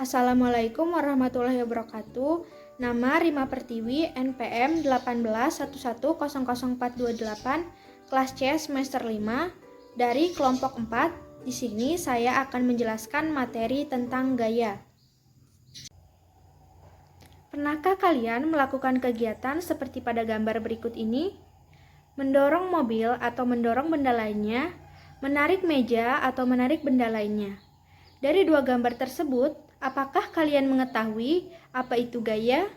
Assalamualaikum warahmatullahi wabarakatuh. Nama Rima Pertiwi, NPM 1811000428, kelas C semester 5, dari kelompok 4. Di sini saya akan menjelaskan materi tentang gaya. Pernahkah kalian melakukan kegiatan seperti pada gambar berikut ini? Mendorong mobil atau mendorong benda lainnya, menarik meja atau menarik benda lainnya. Dari dua gambar tersebut, apakah kalian mengetahui apa itu gaya?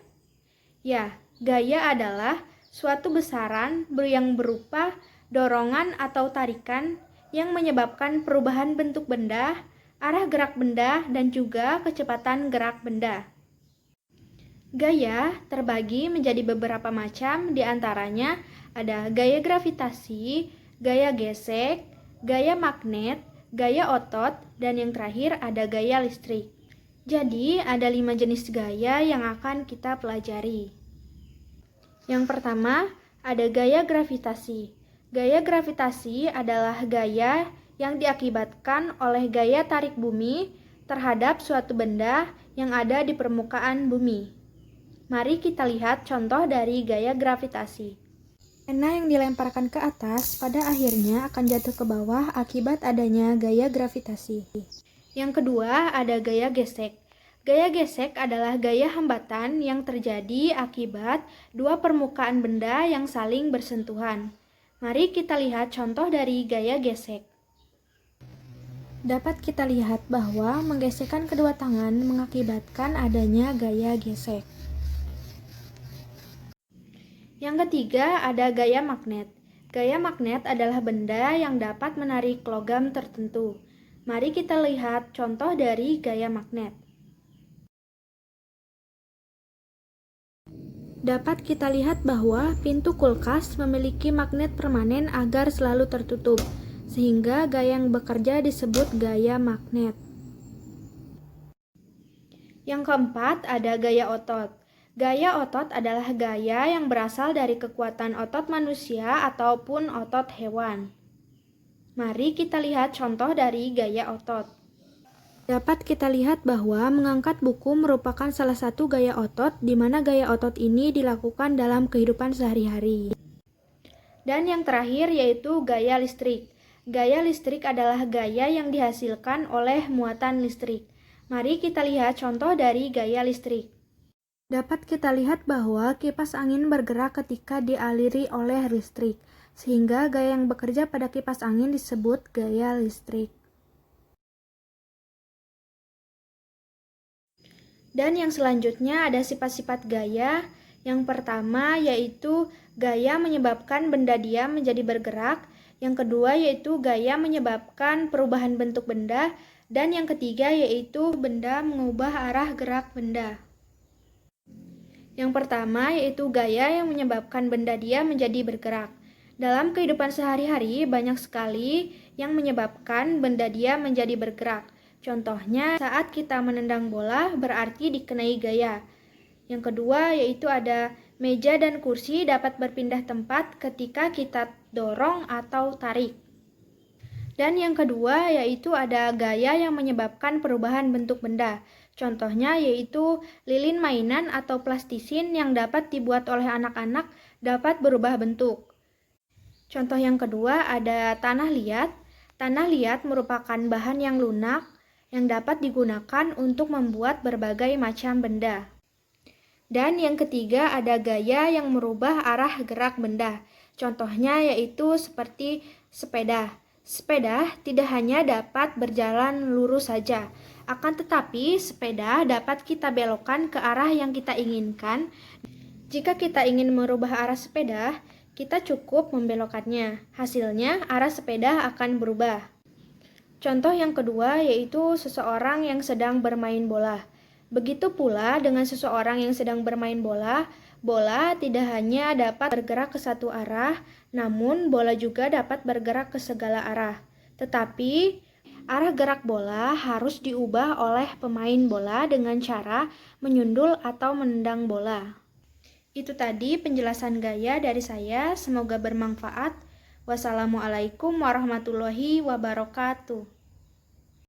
Ya, gaya adalah suatu besaran yang berupa dorongan atau tarikan yang menyebabkan perubahan bentuk benda, arah gerak benda, dan juga kecepatan gerak benda. Gaya terbagi menjadi beberapa macam, di antaranya ada gaya gravitasi, gaya gesek, gaya magnet, gaya otot, dan yang terakhir ada gaya listrik. Jadi, ada 5 jenis gaya yang akan kita pelajari. Yang pertama, ada gaya gravitasi. Gaya gravitasi adalah gaya yang diakibatkan oleh gaya tarik bumi terhadap suatu benda yang ada di permukaan bumi. Mari kita lihat contoh dari gaya gravitasi. Pena yang dilemparkan ke atas pada akhirnya akan jatuh ke bawah akibat adanya gaya gravitasi. Yang kedua ada gaya gesek. Gaya gesek adalah gaya hambatan yang terjadi akibat dua permukaan benda yang saling bersentuhan. Mari kita lihat contoh dari gaya gesek. Dapat kita lihat bahwa menggesekkan kedua tangan mengakibatkan adanya gaya gesek. Yang ketiga ada gaya magnet. Gaya magnet adalah benda yang dapat menarik logam tertentu. Mari kita lihat contoh dari gaya magnet. Dapat kita lihat bahwa pintu kulkas memiliki magnet permanen agar selalu tertutup, sehingga gaya yang bekerja disebut gaya magnet. Yang keempat ada gaya otot. Gaya otot adalah gaya yang berasal dari kekuatan otot manusia ataupun otot hewan. Mari kita lihat contoh dari gaya otot. Dapat kita lihat bahwa mengangkat buku merupakan salah satu gaya otot, di mana gaya otot ini dilakukan dalam kehidupan sehari-hari. Dan yang terakhir yaitu gaya listrik. Gaya listrik adalah gaya yang dihasilkan oleh muatan listrik. Mari kita lihat contoh dari gaya listrik. Dapat kita lihat bahwa kipas angin bergerak ketika dialiri oleh listrik, sehingga gaya yang bekerja pada kipas angin disebut gaya listrik. Dan yang selanjutnya ada sifat-sifat gaya. Yang pertama yaitu gaya menyebabkan benda diam menjadi bergerak. Yang kedua yaitu gaya menyebabkan perubahan bentuk benda. Dan yang ketiga yaitu benda mengubah arah gerak benda. Yang pertama yaitu gaya yang menyebabkan benda diam menjadi bergerak. Dalam kehidupan sehari-hari banyak sekali yang menyebabkan benda diam menjadi bergerak. Contohnya saat kita menendang bola berarti dikenai gaya. Yang kedua yaitu ada meja dan kursi dapat berpindah tempat ketika kita dorong atau tarik. Dan yang kedua yaitu ada gaya yang menyebabkan perubahan bentuk benda. Contohnya yaitu lilin mainan atau plastisin yang dapat dibuat oleh anak-anak dapat berubah bentuk. Contoh yang kedua ada tanah liat. Tanah liat merupakan bahan yang lunak yang dapat digunakan untuk membuat berbagai macam benda. Dan yang ketiga ada gaya yang merubah arah gerak benda. Contohnya yaitu seperti sepeda. Sepeda tidak hanya dapat berjalan lurus saja, akan tetapi sepeda dapat kita belokkan ke arah yang kita inginkan. Jika kita ingin merubah arah sepeda, kita cukup membelokkannya. Hasilnya, arah sepeda akan berubah. Contoh yang kedua yaitu seseorang yang sedang bermain bola. Begitu pula dengan seseorang yang sedang bermain bola, bola tidak hanya dapat bergerak ke satu arah, namun bola juga dapat bergerak ke segala arah. Tetapi arah gerak bola harus diubah oleh pemain bola dengan cara menyundul atau menendang bola. Itu tadi penjelasan gaya dari saya, semoga bermanfaat. Wassalamualaikum warahmatullahi wabarakatuh.